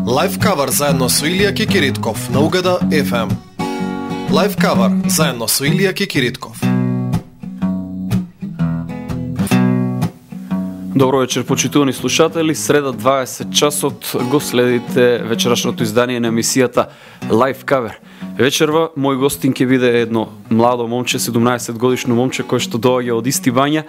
Лайф кавер заедно со Илија Кикиритков на Угада FM. Лайф кавер заедно со Илија Кикиритков. Добро вечер, почитувани слушатели. Среда 20 часот го следите вечерашното издание на емисијата Лайф кавер. Вечерва мој гостин ќе биде едно младо момче, 17 годишно момче кој што доаѓа од Исти Бања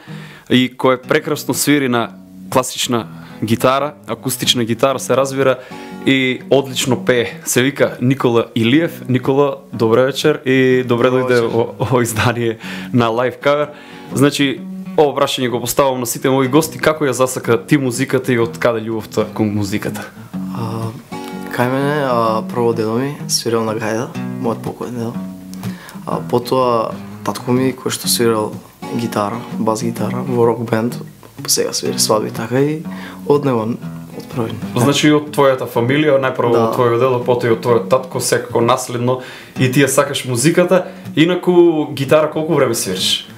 и кој прекрасно свири на класична гитара, акустична гитара се разбира и одлично пее. Се вика Никола Илиев. Никола, добре вечер и добре дојде во издание на Лайф кавер. Значи, ово прашање го поставам на сите мои гости, како ја засака ти музиката и од каде љубовта кон музиката? Кај мене, прво дедо ми свирал на гајда, мојот покојен дедо. Потоа татко ми кој што свирал гитара, бас гитара во рок бенд, сега свири свадби така и од него од првин. Значи од твојата фамилија, најпрво од твојот дедо, потоа и од твојот татко, секако наследно и ти ја сакаш музиката. Инаку гитара колку време свириш?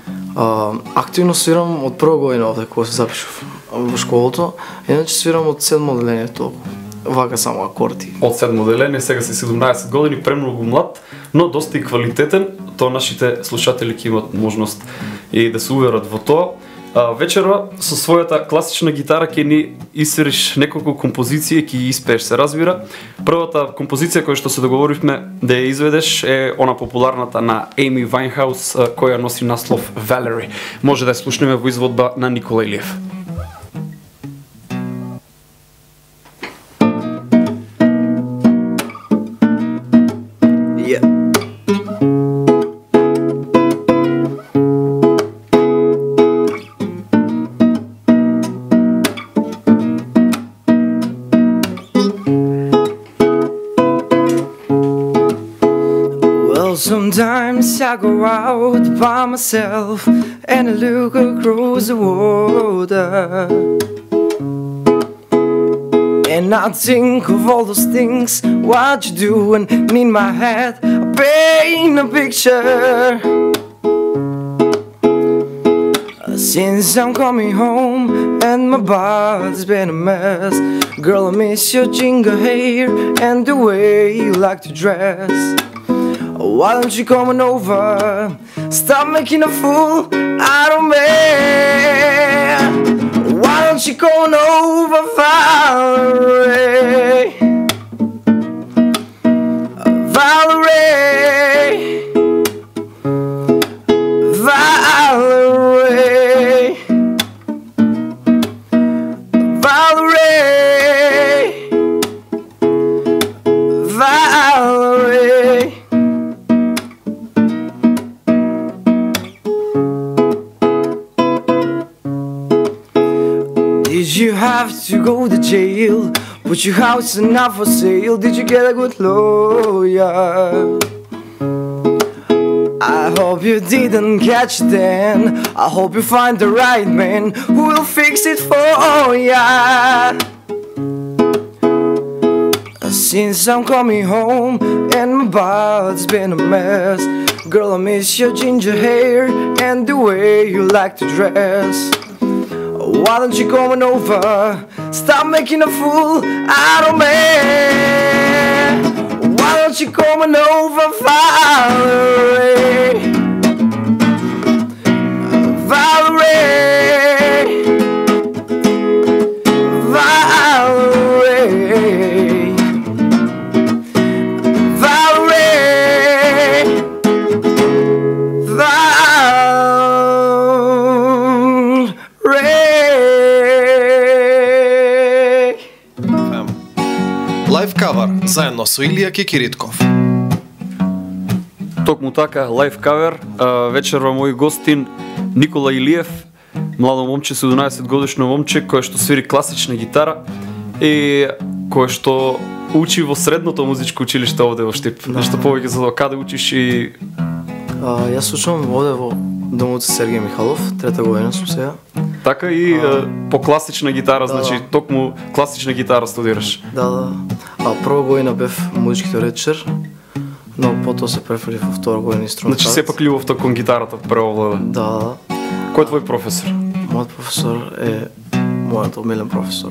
Активно свирам од прва година овде кога се запишав во школото, иначе свирам од 7 одделение толку. Вака само акорди. Од 7 одделение, сега си 17 години, премногу млад, но доста и квалитетен. Тоа нашите слушатели ќе имат можност и да се уверат во тоа. Вечерва со својата класична гитара ќе ни исвириш неколку композиции, ќе ги испееш, се разбира. Првата композиција која што се договоривме да ја изведеш е она популарната на Amy Winehouse, која носи наслов Valerie. Може да ја слушнеме во изводба на Никола Илиев. Sometimes I go out by myself and I look across the water, and I think of all those things what you do, and in my head I paint a picture. Since I'm coming home and my body's been a mess, girl, I miss your ginger hair and the way you like to dress. Why don't you come on over? Stop making a fool out of me. Why don't you come on over, Valerie? Valerie, Valerie, Valerie, Valerie. Did you have to go to jail? Put your house not for sale? Did you get a good lawyer? I hope you didn't catch then. I hope you find the right man who will fix it for ya. Since I'm coming home and my body's been a mess, girl, I miss your ginger hair and the way you like to dress. Why don't you come on over? Stop making a fool out of me. Why don't you come on over, Valerie? Valerie, Valerie, Valerie, Лайф кавер заедно со Илија Кикиритков. Токму така, Лайф кавер, вечерва мој гостин Никола Илиев, младо момче, 17 годишно момче, кој што свири класична гитара и кој што учи во средното музичко училиште овде во Штип. Нешто повеќе за тоа, каде учиш и... Јас учам овде во домот Сергеј Михалов, трета година сум сега. Така и по класична гитара, значи токму класична гитара студираш. Да. Прва година бев музички теоретичар, но потоа се префрлив во втора година инструменталец. Значи сепак љубовта кон гитарата преовлада. Да. Кој е твој професор? Мојот професор е мојот омилен професор.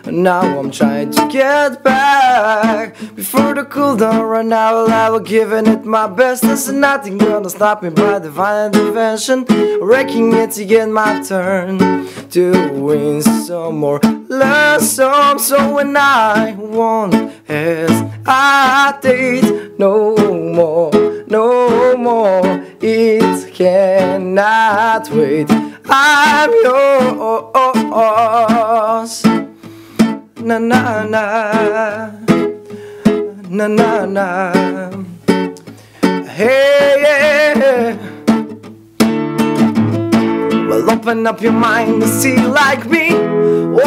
Now I'm trying to get back before the cool down. Right now I will giving it my best. There's nothing gonna stop me by divine intervention. Wrecking it to get my turn to win some more, learn some. So when I won't hesitate no more, no more. It cannot wait. I'm yours. Na na na, na na na. Hey, yeah. Well, open up your mind to see like me.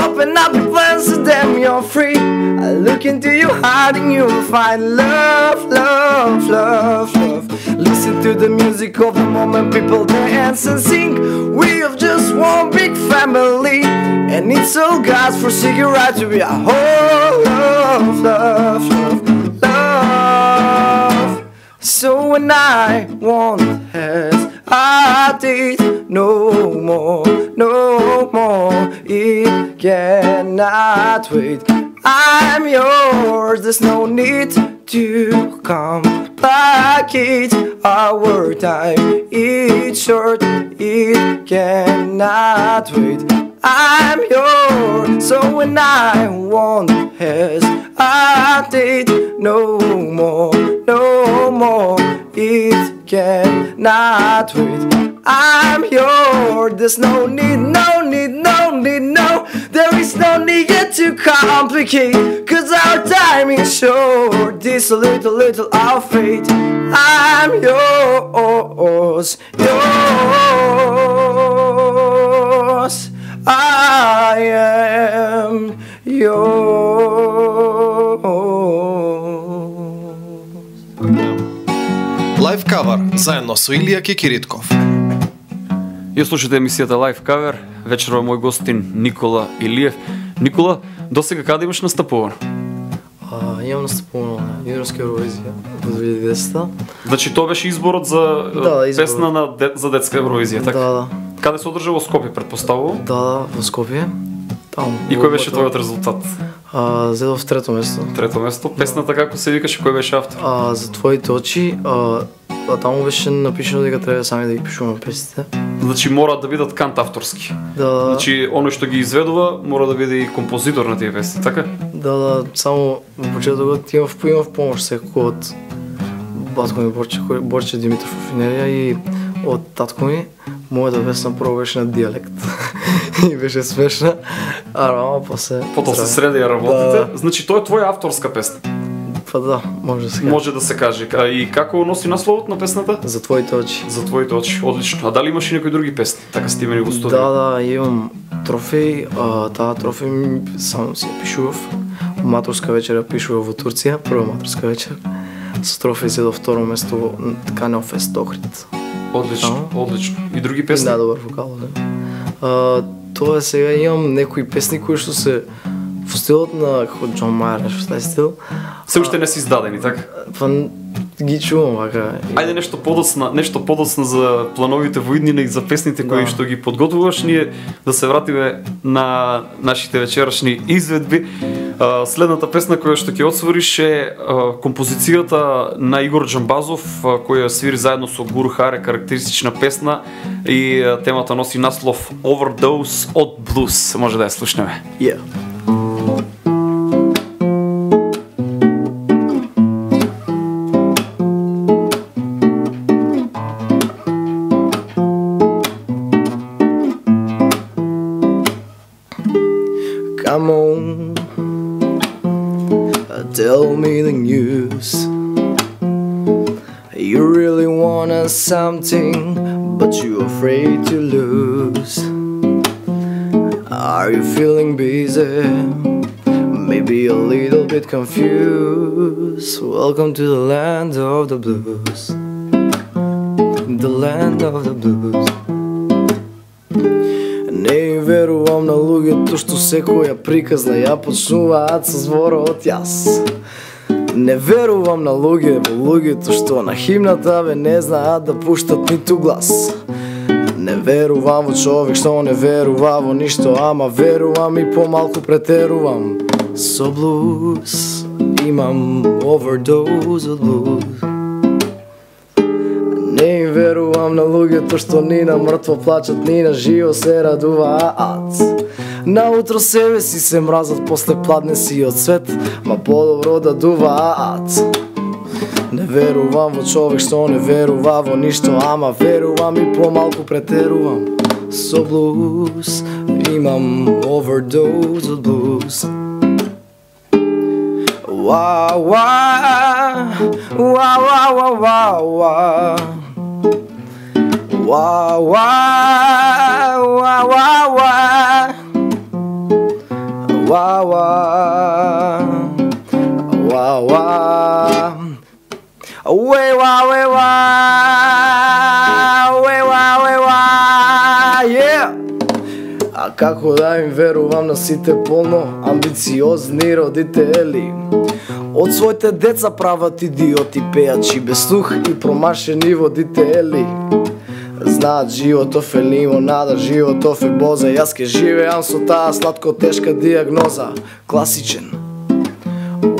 Open up your plans to them you're free. I look into your heart and you'll find love, love, love, love. Listen to the music of the moment, people dance and sing. We have just one big family, and it's all God's forsaken right to be a whole love, love, love, love. So when I won't hesitate no more, no more. It cannot wait. I'm yours. There's no need to complicate our time. It's short. It cannot wait. I'm yours. So when I won't hesitate no more, no more. It cannot wait. I'm yours. There's no need, no need, no need, no. There is no need yet to complicate, cause our time is short. This a little our fate. I'm yours, yours. I am yours. Лайв кавер заедно со Илија Кекиритков. Ја слушате емисијата Live Cover. Вечерва мој гостин Никола Илиев. Никола, досега каде имаш настапувано? Имам настапувано на Јуниорска Евровизија во 2010-та. Значи тоа беше изборот за песна за детска Евровизија, така? Да. Каде се одржа во Скопје, претпоставувам? Да, во Скопје. Таму. И кој беше твојот резултат? Зедов трето место. Трето место. Песната како се викаше, кој беше автор? За твоите очи, таму беше напишано дека треба сами да ги пишуваме песните. Значи мора да бидат кант авторски. Да. Значи оној што ги изведува мора да биде и композитор на тие песни, така? Да, само во почетокот имав помош секој од батко ми Борче Димитров Финерија и од татко ми. Мојата песна прво беше на дијалект и беше смешна, а рама после... Потоа се среди ја работите, да. Значи тоа е твоја авторска песна? Па да, може да се каже. Може да се каже. И како носи насловот на песната? За твоите очи. За твоите очи, одлично. А дали имаш и некои други песни? Така сте имали во студио? Да, имам трофеј, таа трофеј само си ја пишував. Маторска вечер ја пишував во Турција, прва маторска вечер. Со трофеј се до второ место во Канеофест Охрид. Одлично, одлично. И други песни? Најдобар вокал, да. Тоа сега имам некои песни кои што се во стилот на како Џон Мајер, нешто тај стил. Се уште не се издадени, така? Па ги чувам вака. Ајде нешто подоцна за плановите во иднина и за песните кои што ги подготвуваш, ние да се вратиме на нашите вечерашни изведби. Следната песна која што ќе отсвориш е композицијата на Игор Џамбазов, која свири заедно со Гуру Харе, карактеристична песна, и темата носи наслов Overdose од Blues. Може да ја слушнеме. Yeah. Come on, tell me the news. You really want something, but you're afraid to lose. Are you feeling busy? Maybe a little bit confused. Welcome to the land of the blues. The land of the blues. Не верувам на луѓето што секоја приказна ја почнуваат со зборот јас. Не верувам на луѓето што на химната не знаат да пуштат ниту глас. Не верувам во човек што не верува во ништо, ама верувам и помалку претерувам. Со блуз имам овердоз од блуз. Не им верувам на луѓето што ни на мртво плачат, ни на живо се радуваат. Наутро себе си се мразат, после пладне си од свет, ма подобро да дуваат. Не верувам во човек што не верува во ништо, ама верувам и помалку претерувам. Со блуз имам овердоз од блуз. Ва, ва, ва, ва, ва, ва, ва. Ва, ва, ва, ва, ва. Ва, ва, ва, ва. Уе, ва, уе, ва. Уе, ва, уе, ва. Yeah! А како да им верувам на сите полно амбициозни родители? Од своите деца прават идиоти, пеачи без слух и промашени водители. Знаат животов е лимонада, животов е боза. Јас ке живеам со таа сладко тешка диагноза. Класичен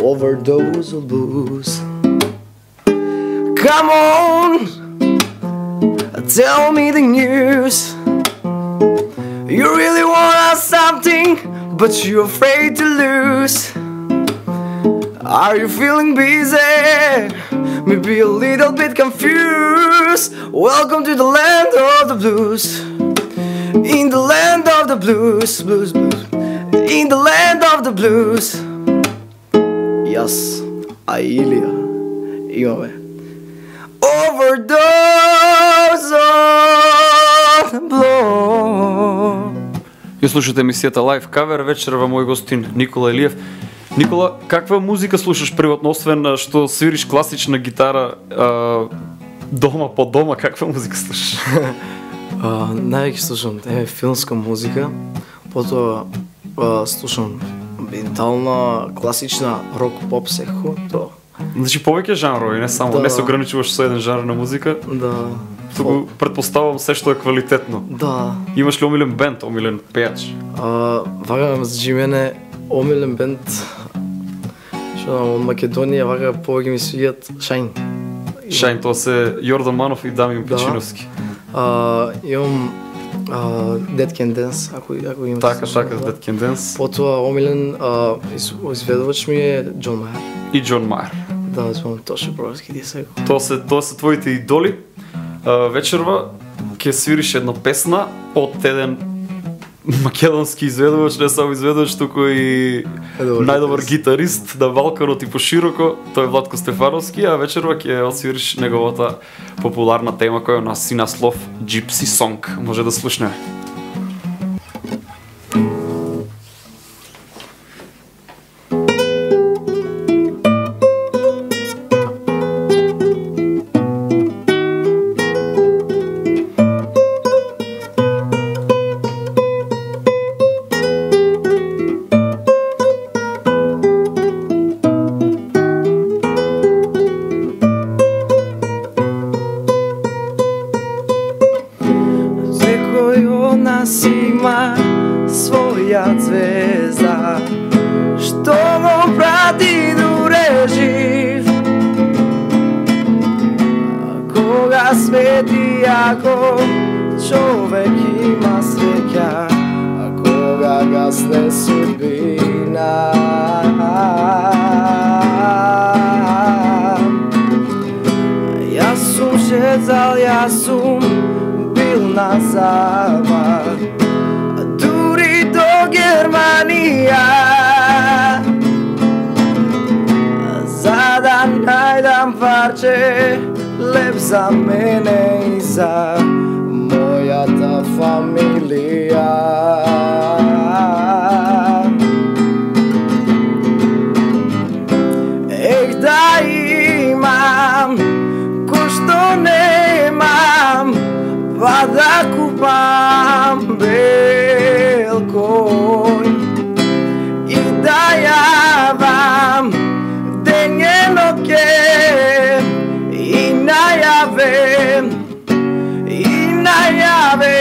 overdose of blues. Come on, tell me the news. You really want something, but you're afraid to lose. Are you feeling busy? Maybe a little bit confused. Welcome to the land of the blues. In the land of the blues, blues, blues. In the land of the blues. Јас, а Илија, имаме overdose of blood. Ја слушате емисијата Live Cover, вечерва мој гостин Никола Илиев. Никола, каква музика слушаш приватно, освен што свириш класична гитара дома по дома, каква музика слушаш? Највеќе слушам филмска музика, потоа слушам амбиентална, класична, рок, поп, секако, тоа. Значи повеќе жанрови, не само, не се ограничуваш со еден жанр на музика. Да. Туку предпоставам се што е квалитетно. Да. Имаш ли омилен бенд, омилен пејач? Вака за мене омилен бенд што од Македонија, вака повеќе ми свиѓаат Шајн. Шајн, тоа се Јордан Манов и Дамјан Пичиновски. Имам Dead Can Dance, ако имаш. Така, Dead Can Dance. Потоа омилен изведувач ми е Џон Мајер. И Џон Мајер. Да, звон точно бровски дисек. Тоа се твоите идоли. Вечерва ќе свириш една песна од еден македонски изведувач, не само изведувач, туку и најдобар гитарист на Балканот и пошироко, тој е Владко Стефановски, а вечерва ќе освириш неговата популарна тема која носи наслов Gypsy Song. Може да слушнеме. Леп за мене и за мојата фамилија. Ех да имам кој што немам, па да купам бел кој и да јавам ден и ноќе. I najave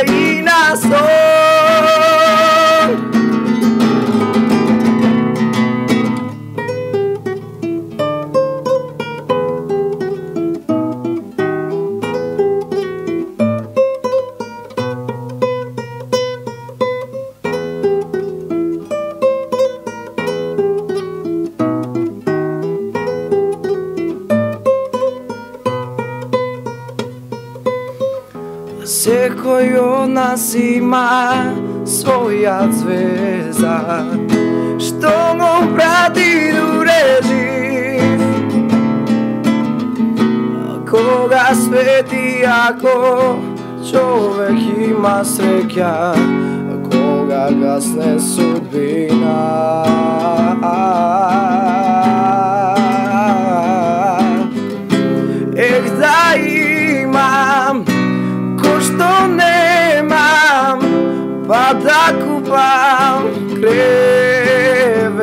nas ima svoja zvezda, što mu prati duže živ. Koga sveti ako čovek ima sreća, koga gasne sudbina. Da imam ko što nemam, pa da kupam krevet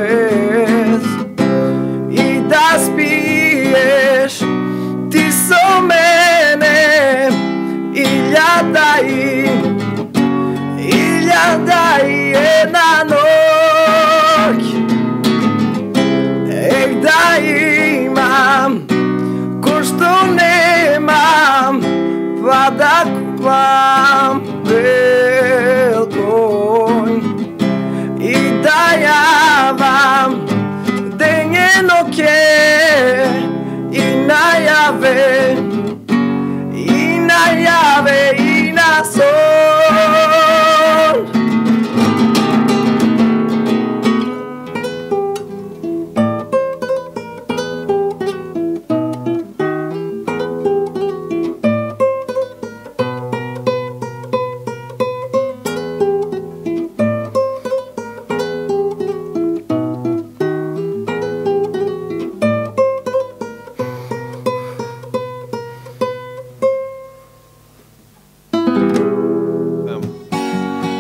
i da spiješ ti so mene iljada i jedna noć. Da imam ko što nemam, pa da kupam bel konj i da javam denje noke i najave i na son.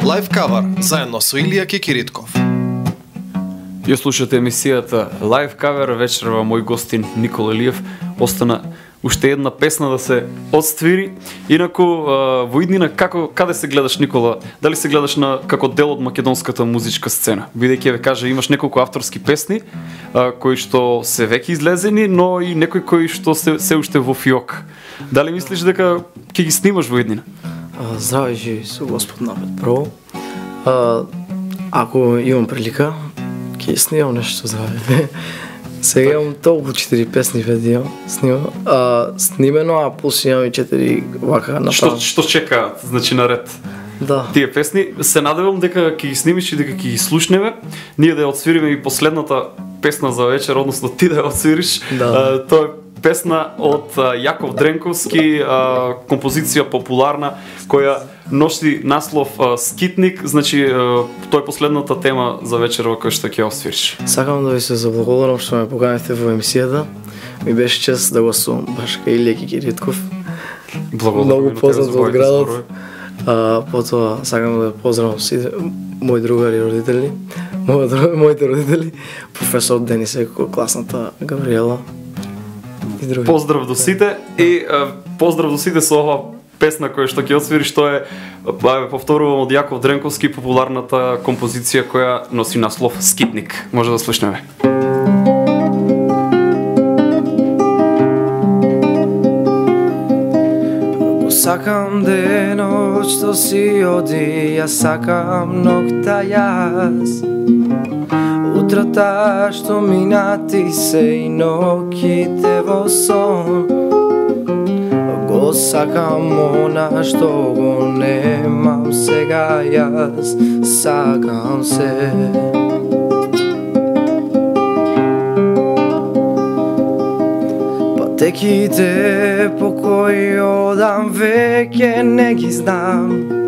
Лайв кавар заедно со Илија Кекиритков. Ја слушате емисијата Live Cover, вечерва мој гостин Никола Илиев. Остана уште една песна да се отствири. Инаку во иднина каде се гледаш, Никола? Дали се гледаш како дел од македонската музичка сцена? Бидејќи ве кажа, имаш неколку авторски песни кои што се веќе излезени, но и некои кои што се уште во фиок. Дали мислиш дека ќе ги снимаш во иднина? Здрави живи со Господ напред. Прво, ако имам прилика, ќе снимам нешто за ве. Сега имам толку 4 песни ве снимено, а плюс имам и 4 вака направени. Што чекаат, значи наред? Да. Тие песни, се надевам дека ќе ги снимиш и дека ќе ги слушнеме. Ние да ја отсвириме и последната песна за вечер, односно ти да ја отсвириш. Да. Тоа е песна од Јаков Дренковски, композиција популарна која носи наслов Скитник, значи тоа е последната тема за вечерва која што ќе освириш. Сакам да ви се заблагодарам што ме поканивте во емисијата. Ми беше чест да гостувам баш кај Илија Кекиритков. Многу познат од градот. Потоа сакам да поздравам сите мои другари и родители, моите родители, професор Денисе, класната Габриела. Поздрав до сите и поздрав до сите со ова песна која што ќе отсвириш, тоа е, повторувам, од Јаков Дренковски, популарната композиција која носи наслов Скитник. Може да слушнеме. Сакам денот што си оди, ја сакам ноќта јас. Утрата што минати се и ноќите во сон. Го сакам она што го немам сега јас, сакам се. Патеките по кои одам веќе не ги знам.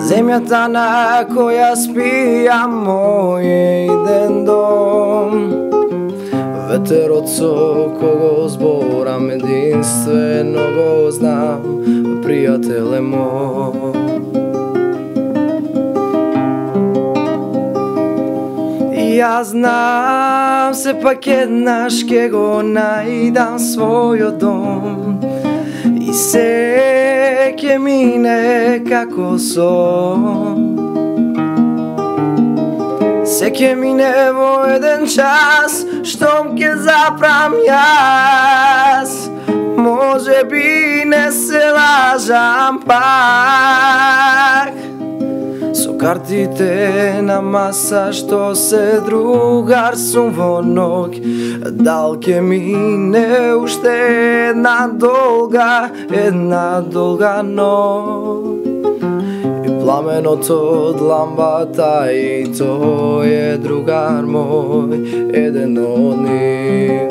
Земјата на која спијам мој иден дом. Ветерот со кого зборам единствено го знам, пријателе мој. Јас знам сепак еднаш ке го најдам својот дом. И се ке мине како сон. Се ке мине во еден час, штом ке запрам јас. Може би не се лажам пак. Со картите на маса што се другар сум во ноќ. Дал ке мине уште една долга ноќ. Пламеното од ламбата и тој е другар мој, еден од нив.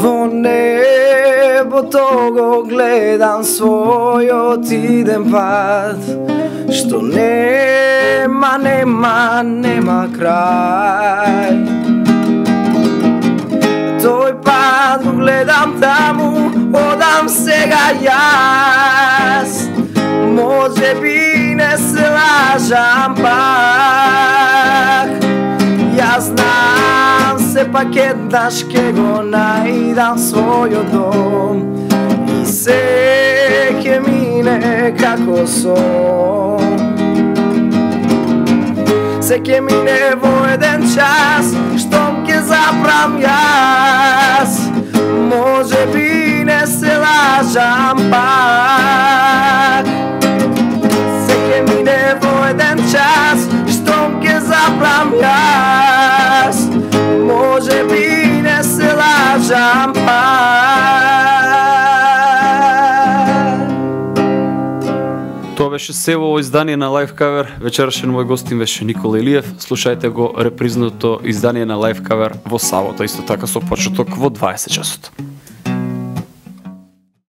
Во небото го гледам својот иден пат, што нема крај. Тој пат го гледам таму, одам сега јас. Може би не се лажам пак. Јас знам сепак еднаш ке го најдам својот дом и се ке мине како сон. Се ке мине во еден час, штом ке запрам јас. Може би не се лажам пак. Се ке мине во еден час, штом ке запрам јас. Може би не се лажам пак. Тоа беше се во ово издание на Live Cover. Вечерашен мој гостин беше Никола Илиев. Слушајте го репризното издание на Live Cover во сабота, исто така со почеток во 20 часот.